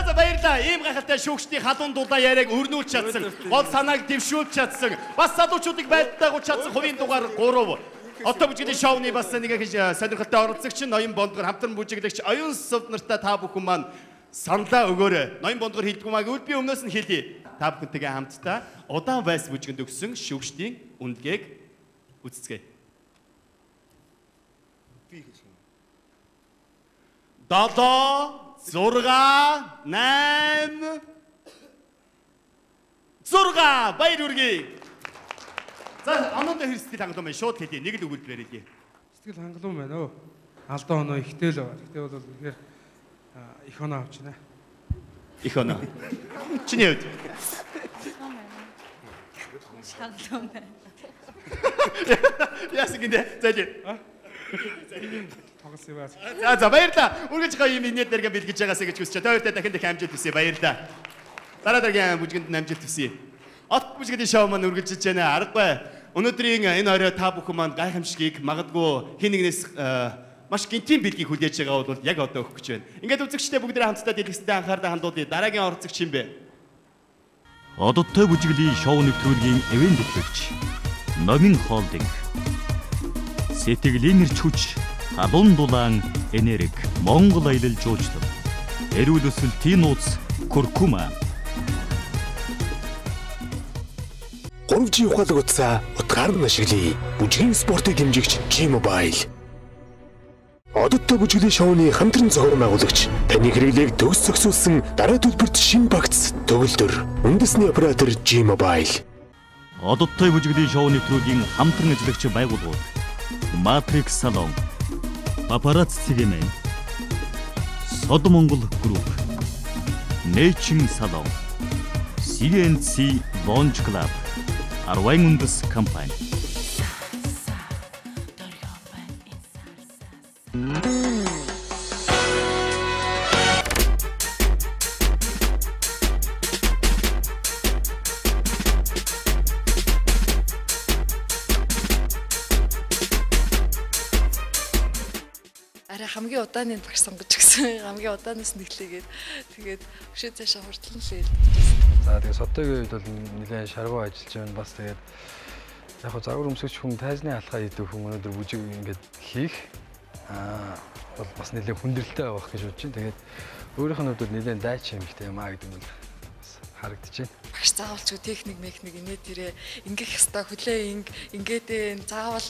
За баярлалаа. Ийм гайхалтай шүүгчдийн халуун дулаан яриаг өрнүүлж чадсан. Гол санааг дэвшүүлж чадсан. Бас залуучуудыг байлдаагуулж чадсан хувийн дугаар 3. Одоо бүжиглийн шоуны бас нэг их сонирхолтой оролцогч Ноён Бондгор хамтран бүжиглэгч Оюун Сүв нартай та бүхэн маань саналаа өгөөрэй. Ноён Бондгор хэлдэггүй маяг би өмнөөс нь хэлье. Та бүхэнтэйгээ хамтдаа удаан байс бүжигэнд өгсөн шүүгчдийн үндэгээг үзцгээе. Би хэлсэн. 7 6 8 6 баяр үргээ. За анууд хэр сэтгэл хангалуун байна шууд хэлье. Нэг л өгүүлбэрээр хэлье. Сэтгэл хангалуун байна өө. Алдаа оноо ихтэй л байгаа. Ихтэй бол үнэхээр их оноо авч байна. Их оноо. Чиний хувьд? Хангалуун байна. Яасан гинэ? Зайлээ. Тоглосон юм аа. За баярлалаа. Үргэлж гоё юм инээд дэргээ бэлгэж байгаасаа гэж хүсэж байна. Та бүхэнд дахин амжилт хүсье. Баярлалаа. Дараа дараагийн бүжгэнд амжилт хүсье. От бүжгэний шоу маань үргэлжлэж байна. Аргагүй. Өнөөдрийн энэ орой та бүхэн маань гайхамшигыг магадгүй хин нэгнээс маш гинтийн бэлгийг хүлээж байгаа бол яг одоо өгөх гэж байна. Ингээд үзэгчтэй бүгдээ хамтдаа дэлгэцтэй анхаарлаа хандуулъя. Дараагийн оролцогч юм бэ? Одоттой бүжиглийн шоу нэвтрүүлгийн ивент төлөвч Номин Холдинг. Сэтгэлийн эрч хүч, халуун дулаан, энерги, Монгол аялал жуулчлал. Эрүүл өсөлтийн нууц Куркума. 3G ухаалаг утсаа утгаар нь ашиглая. Бүжгийн спортыг дэмжигч G-Mobile. Одоттой бүжиглийн шоуны хамтран зохион байгуулагч таны хэрэглээг төгс зохицуулсан дараа төлбөрт шинэ багц төгөлдөр. Үндэсний оператор G-Mobile. Одоттой бүжиглийн шоу нэвтрүүлгийн хамтран ажиллагч байгууллагууд Matrix Salon, Paparazzi Цэгэмен, Сод Монгол Group, Нэчин Salon, CNC Lounge Club, Арвайн үндэс компани. Хамгийн удааны багш сонгож гисэн. Хамгийн удаанаас нэглээгээд тэгээд өшөө цаашаа хурдлан л хэлж. За тэгээд содогийн үед бол нэлээд шаргуу ажиллаж байна. Бас тэгээд яг хөө загвар өмсгөж хүн тайзны алхаа хийдэг хүн өнөөдөр бүжиг ингээд хийх бол бас нэлээд хүндрэлтэй авах гэж бодож байна. Тэгээд өөрийнх нь хувьд нэлээд дайч юм ихтэй юм аа гэдэг нь бас харагдаж байна. Багш заавалчгүй техник инээ тэрэ ингэх хэвээр хүлээ ингээд заавал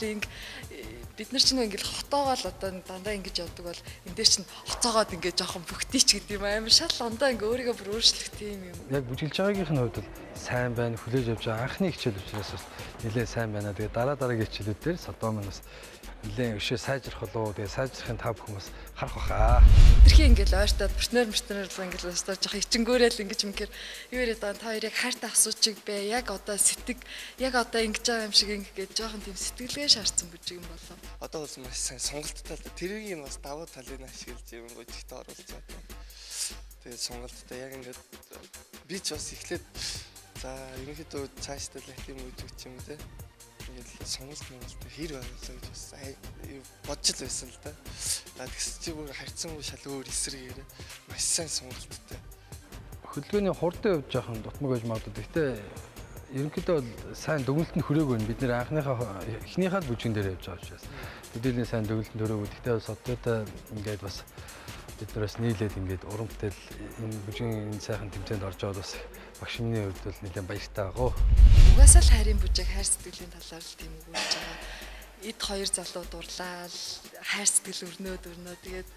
бид нар ч нэг ингээл хотоогоо л одоо дандаа ингэж явдаг бол энэ дээр чинь хоцоогоод ингээд жоохон бүгтийч гэдэг юм амар шал ондоо ингээ өөрийгөө бүр өөрчлөх тийм юм. Яг бүжиглж байгаагийнх нь хувьд бол сайн байна, хүлээж авч байгаа анхны хичээл учраас бас нэлээд сайн байна. Тэгээд дараагийн хичээлүүд дээр содоо маань бас нэлээд өшөө сайжрах болов. Тэгээд сайжрахын та бүхэн бас харах баха. Тэрхий ингээл ойртоод партнер ингээл өстөө жоохон ичингөөрэл ингэж юмхээр юу яриад байгаа та хоёрыг хайртай асуучиг бэ. Яг одоо яг одоо ингэж байгаа юм шиг ингээд жоохон тийм сэтгэлгээ шаардсан бүжиг юм болов. Одоо бол маш сайн сонголттой л тэрийг бас давуу талыг ашиглаж юм гойчтой оруулж байгаа. Тэгээд сонголттой яг ингээд би ч бас эхлээд за ерөнхийдөө цаашдаа л тийм үжигч юм те. Ингээд сонголт хэр байгаасаа гэж бас бодож л байсан л да. Тэгс чи бүр харьцангуй шал өөр эсрэгээр маш сайн сонголттой. Хөдөлгөөний хурдан явж жоохон дутмаг байж магадгүй. Гэхдээ ерөнхийдөө бол сайн дүгнэлтэнд хүрээгүй нь бид нэр эхнийхээ бүжгэн дээр явж байгаа учраас хэдийгээр сайн дүгнэлтэнд хүрээгүй. Гэхдээ бас одоотой ингээд бас бид нараас нийлээд ингээд урамтай л энэ бүжгийн сайхан тэмцээнд орж аваад бас багш минь хувьд бол нэлээд баяртай байгаа. Угаасаа л хайрын бүжиг хайр сэтгэлийн талаар л тийм өгүүлж байгаа. Эд хоёр залуу дурлал хайр сэтгэл өрнөө тэгээд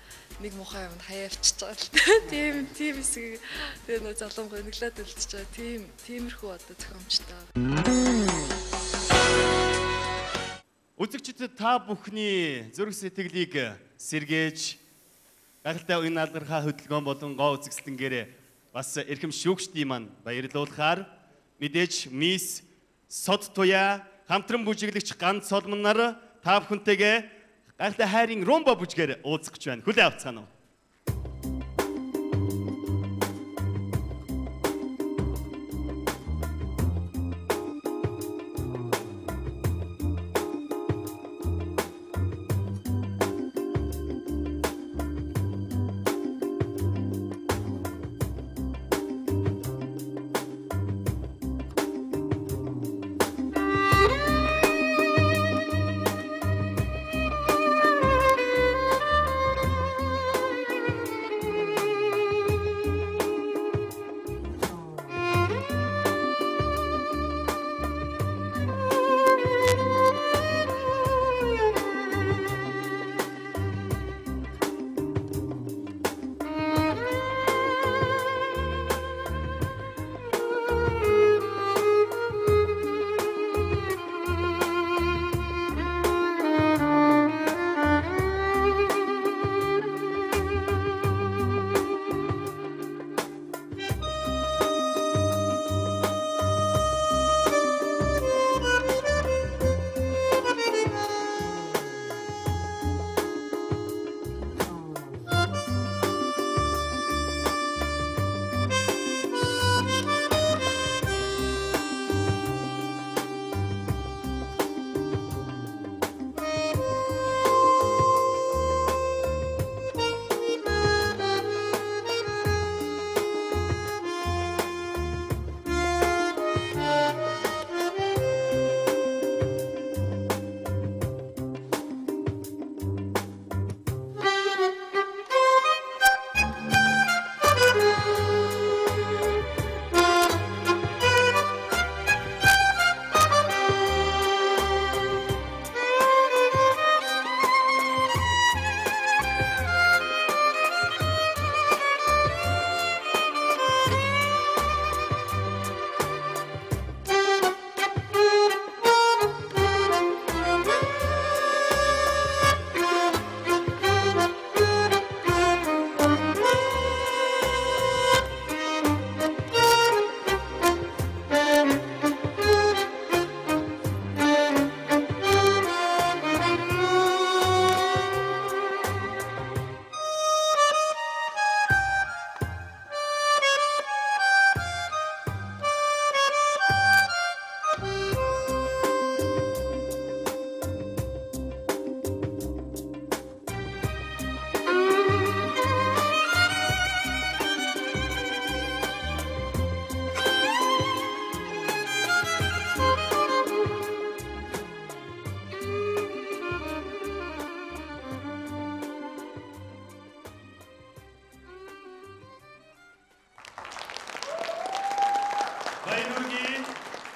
нэг мухаа юмд хаяавчиж байгаа л тийм хэсэг тэгээд нөө залуу гониглаад үлдчихэж байгаа тиймэрхүү одоо зохиомжтой. Үзэгчдэд та бүхний зүрх сэтгэлийг сэргээж гайхалтай үе наалгархаа хөдөлгөөн болон гоо үзэсгэлэнгээрээ бас эрхэм шүүгчдийн маань баярлуулахаар мэдээж мисс Сод туяа хамтран бүжиглэгч ганц солмон нар та бүхэнтэйгээ гайхалтай хайрын румба бүжгээр уулзах гэж байна. Хүлээн авцгаана уу?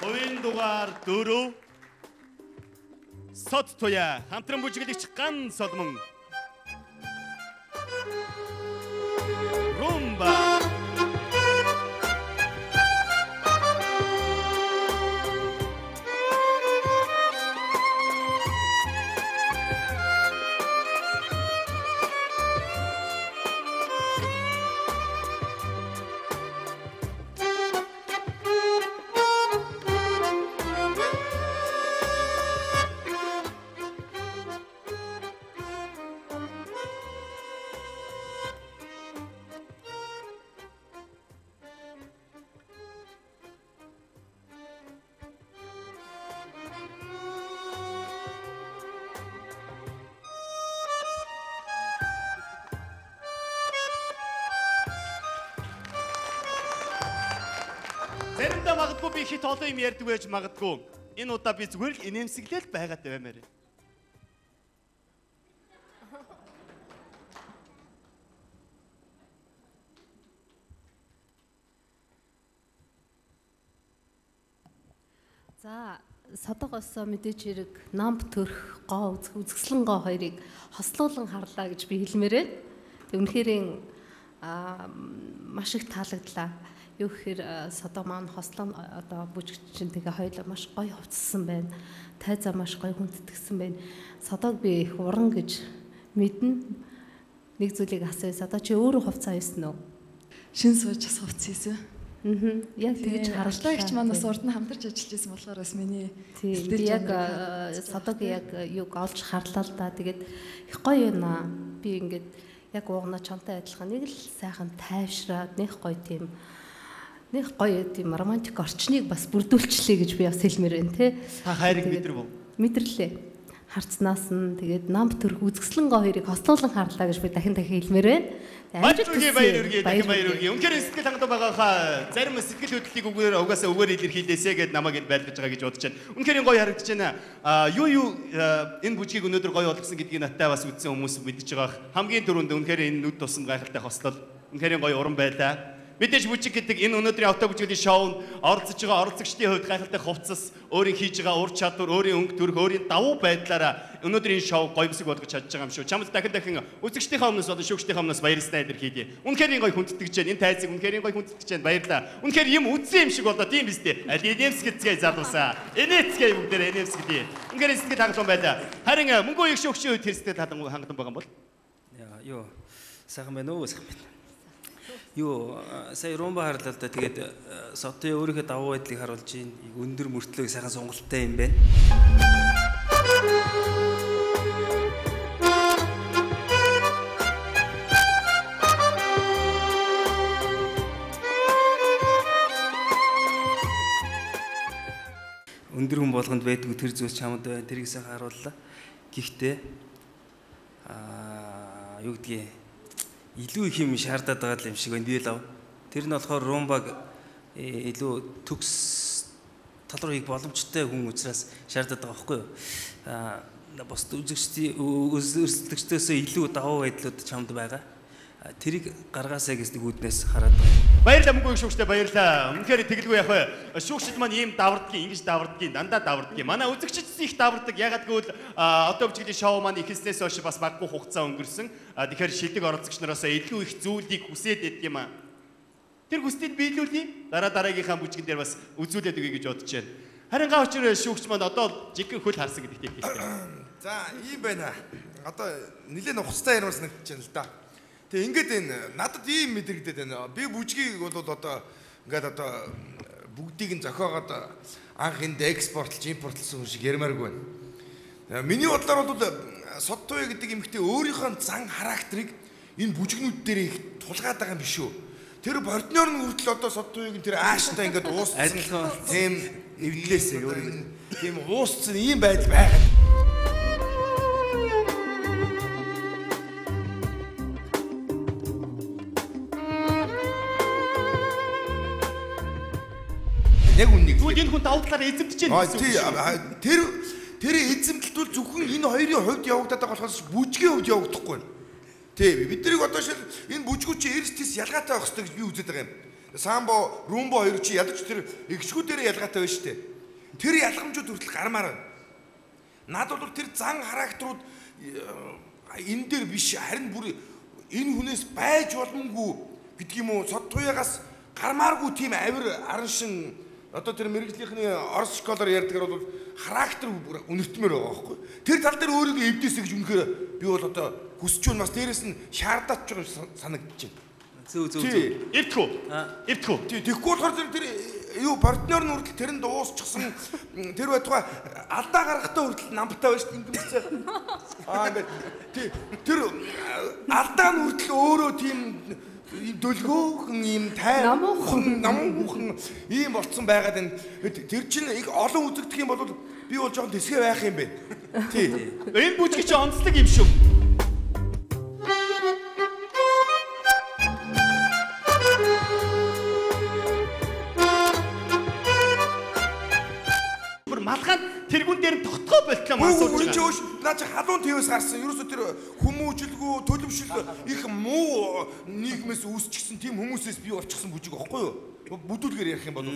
Хувийн дугаар 4 Сод туяа хамтран бүжиглэгч Ган Соломон. Румба. Заримдаа магадгүй би хит олон юм ярьдаг байж магадгүй. Энэ удаа би зүгээр л инээмсэглэл байгаад баймаар. За, содогоос мэдээж хэрэг намб төрх гоо үзэсгэлэн гоо хоёрыг хослуулан харлаа гэж би хэлмээр байна. Тэг үнэхээр маш их таалагдлаа. Юу гэхээр содоо маань хослон одоо бүжигчин тэгээ хоёул маш гоё хувцсан байна. Тайзаа маш гоё хүндэтгсэн байна. Содоог би их уран гэж мэднэ. Нэг зүйлийг асууя. Содоо чи өөрөө хувцаа хийсэн үү? Шин сууж бас хувц хийсэн. Яг тэгэж харалтай гिच манаас урд нь хамтарч ажиллаж байсан болохоор бас миний тийм яг содоог яг юг олж харлаа л да. Тэгээд их гоё юуна. Би ингээд яг уугна чамтай адилхан нэг л сайхан тайвшраад нэг гоё тийм романтик орчныг бас бүрдүүлчлээ гэж би бас хэлмээр байна те. Та хайрыг мэдэрв үү? Мэдэрлээ. Харцнаас нь тэгээд намб төрх үзэсгэлэн гоо хоёрыг хослуулан харлаа гэж би дахин хэлмээр байна. Баяр үргээ. Үнэхээр сэтгэл хангатай байгааха зарим сэтгэл хөдлөлийг угаасаа өгөөр илэрхийлээсэ гэд намайг энд байлгаж байгаа гэж бодож байна. Үнэхээр гоё харагдаж байна. Юу энэ бүжгийг өнөөдөр гоё болгосон гэдгийг надтай бас үзсэн хүмүүс мэдж байгаа. Хамгийн түрүүнд үнэхээр энэ нүд тусам гайхалтай хослол. Үнэхээр гоё уран байлаа. Мэдээж бүжиг гэдэг энэ өнөөдрийн авто бүжиглийн шоунд оролцож байгаа оролцогчдын хувьд гайхалтай хувцас, өөрийн хийж байгаа ур чадвар, өөрийн өнгө төрх, өөрийн давуу байдлаараа өнөөдрийн шоу гоё бүсэг болгож чадж байгаа юм шүү. Чамд дахин үзэгчдийнхээ өмнөөс болон шүүгчдийнхээ өмнөөс баярлалаа илэрхийлье. Үнэхээр гоё хүндэтгэж байна. Энэ тайзыг үнэхээр гоё хүндэтгэж байна. Баярлалаа. Үнэхээр юм үзсэн юм шиг болоо тийм биз дээ. Аль энэмсгэцгээ залуусаа. Энэцгээ бүгдээр энэмсгэлээ. Үнэхээр сэтгэл хангалуун байлаа. Харин мөнгө их шүүгчийн үед тэр сэтгэл хангалуун байгаа юм бол Юу сайхан байна уу сайхан байна. Юу сая румба харлаа да тэгээд содын өөрийнхөө давуу байдлыг харуулж ийн өндөр мөртлөө сайхан сонголттой юм байна. Өндөр хүн болгонд байдгүй тэр зүйлс чамд байна. Тэрийг сайхан харууллаа. Гэхдээ юу гэдгийг илүү их юм шаардаад байгаа юм шиг байна. Би л тэр нь болохоор румбаг илүү төгс тал руу хийх боломжтой хүн учраас шаардаад байгаа байхгүй юу? Бос үзэгчдээс илүү давуу байдлууд чамд байгаа. Тэрийг гаргаасаа гэж нэг үүднээс хараад байна. Баярлалаа мөнгө шүүгчтэй баярлалаа. Үнэхээр тэгэлгүй яах вэ? Шүүгчд маань ийм давардгийн, ингэж давардгийн, дандаа давардгийн. Манай үзэгчд их давардаг. Ягаад гэвэл одоо бүжиглийн шоу маань ихснээс хойш бас баггүй хугацаа өнгөрсөн. Тэгэхээр шилдэг оролцогч нараас илүү их зүйлийг хүсээд байдаг юм аа. Тэр хүслийг биелүүлье. Дараагийнхаа бүжигэн дээр бас үзүүлээд өгье гэж бодож байна. Харин га учир шүүгч маань одоо жигэн хөл харсан гэдэгт хэлдэг. За, ийм байна. Одоо нэлээд ухцтай ярмаас нэгдэж байна л да. Тэгээ ингээд энэ надад ийм мэдрэгдээд байна. Би бүжгийг бол одоо ингээд одоо бүгдийг нь зохиогоод анх энд экспортлж, импортлсон хүн шиг ярмааргүй байна. Миний бодлоор бол сод туяа гэдэг эмэгтэй өөрийнхөө зан характерыг энэ бүжигнүүд дээр их тулгаад байгаа юм биш үү? Тэр партнер нь хүртэл одоо сод туяагийн тэр ааштай ингээд уусцсан тийм эвлээсээ тийм уусцсан ийм байдал байгаа. Яг үннийг. Тэгвэл энэ хүн давуу талаар эзэмдэж байна гэсэн үг. Тэр эзэмдэлтүүл зөвхөн энэ хоёрын хувьд явагдаад байгаа болохоос бүжгийн хувьд явагдахгүй байна. Тийм бид нарыг одоо шил энэ бүжгүүд чи эрсдэс ялгаатай байх хэрэгтэй гэж би үзээд байгаа юм. Самбо, румбо хоёр чи ядаж тэр эгчгүүдээр ялгаатай байна шүү дээ. тэр ялгамжууд хүртэл гармаар байна. Над бол тэр зан характерууд энэ дээр биш харин бүр энэ хүнээс байж боломгүй гэдэг юм уу сод туягаас гармааргүй тийм авир араншин одоо тэр мэрэгжлийнхний орос школоор ярьдгаар бол характер үнэртмээр байгаа байхгүй. Тэр тал дээр өөрийгөө эвдээсэ гэж үнэхээр би бол одоо хүсэж байна бас дээрэс нь шаардаж байгаа санагдаж байна. Зөв. Эвтгүү. Тэгэхгүй болохоор тэр юу партнер нь хүртэл тэрэнд дуусчихсан тэр байтугай алдаа гаргахтаа хүртэл намтай байж ингэмцээ. Ингээд тэр алдаа нь хүртэл өөрөө тийм дөлгөөхөн ийм намуухан ийм болцсон байгаад энэ тэр чинь их олон үзэгдэх юм бол би бол жоохон тэсгэ байх юм бэ. Тий. Энэ бүжиг чи онцлог юм шүү. Малгаан тэргүүн дээр тогтгоо болтлоо масууж байгаа. Наа чи халуун твээс гарсан. Ерөөсө тэр хүмүүжлгүй төлөвшөл их муу нийгмээс үүсчихсэн тийм хүмүүсээс бий болчихсон бүжиг байхгүй юу? Бүдүүлгээр ярих юм бол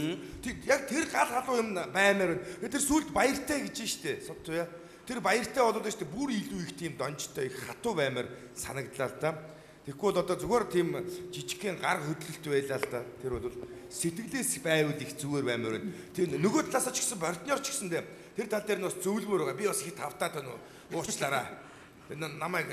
яг тэр гал халуун юм баймаар байна. Тэр сүлд баяртай гэж штэ. Сод туя. Тэр баяртай болоод штэ бүр илүү их тийм донжтой их хатуу баймаар санагдлаа л да. Тэгэхгүй бол одоо зүгээр тийм жижигхэн гар хөдлөлт байлаа л да. Тэр бол сэтгэлээс байвал их зүгээр баймаар байна. Тэр нөгөө талаас ч гэсэн партнер ч гэсэндээ тэр тал дээр нь бас зөвлөмөр байгаа. Би бас хит тавтаад байна уу? Уучлаарай. Намайг